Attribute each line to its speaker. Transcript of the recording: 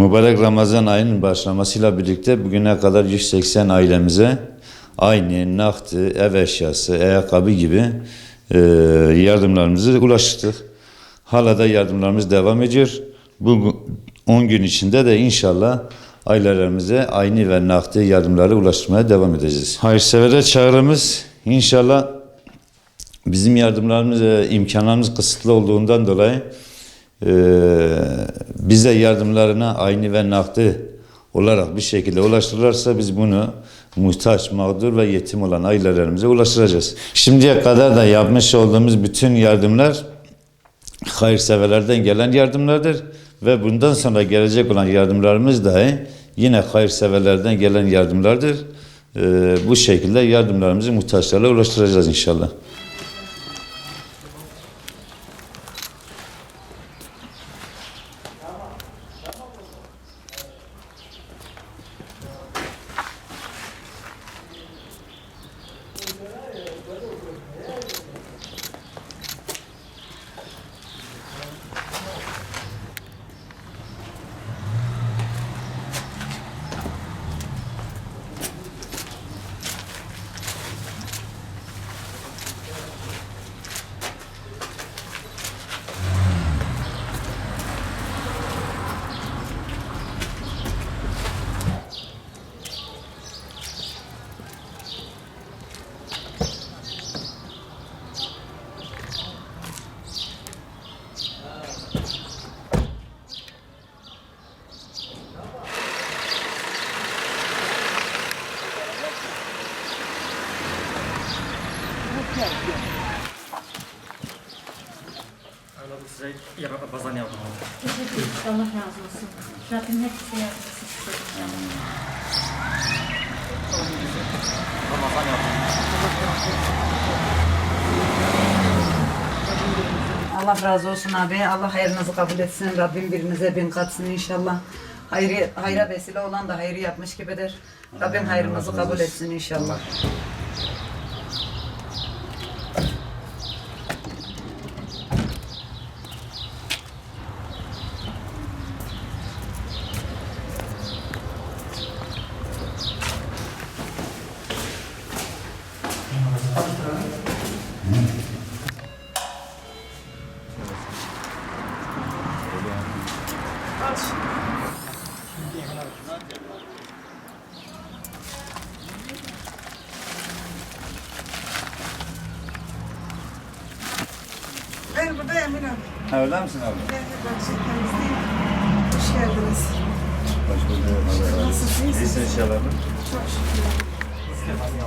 Speaker 1: Mübarek Ramazan ayının başlamasıyla birlikte bugüne kadar 180 ailemize aynı, naktı, ev eşyası, ayakkabı gibi yardımlarımızı ulaştırdık. Hala da yardımlarımız devam ediyor. Bu 10 gün içinde de inşallah ailelerimize aynı ve nakdi yardımları ulaştırmaya devam edeceğiz. Hayırseverlere çağrımız inşallah bizim yardımlarımız, imkanlarımız kısıtlı olduğundan dolayı bize yardımlarına aynı ve nakdi olarak bir şekilde ulaştırırlarsa biz bunu muhtaç, mağdur ve yetim olan ailelerimize ulaştıracağız. Şimdiye kadar da yapmış olduğumuz bütün yardımlar hayırseverlerden gelen yardımlardır ve bundan sonra gelecek olan yardımlarımız dahi yine hayırseverlerden gelen yardımlardır. Bu şekilde yardımlarımızı muhtaçlarla ulaştıracağız inşallah.
Speaker 2: Anladım, size bazen yardım aldım.
Speaker 3: Teşekkür ederim. Allah razı olsun. Rabbim hepsi yardımcısı istedim.
Speaker 2: Ramazan yardım.
Speaker 4: Allah razı olsun abi. Allah hayrınızı kabul etsin. Rabbim birinize bin katsın inşallah. Hayra vesile olan da hayrı yapmış gibidir. Rabbim hayrınızı kabul etsin inşallah.
Speaker 5: Ben buradayım Miran.
Speaker 1: Ha, öyle misin abi?
Speaker 5: Hoş geldiniz.
Speaker 1: Hoş bulduk.
Speaker 5: Nasılsınız?
Speaker 1: İyisin inşallah.
Speaker 5: Çok şükür.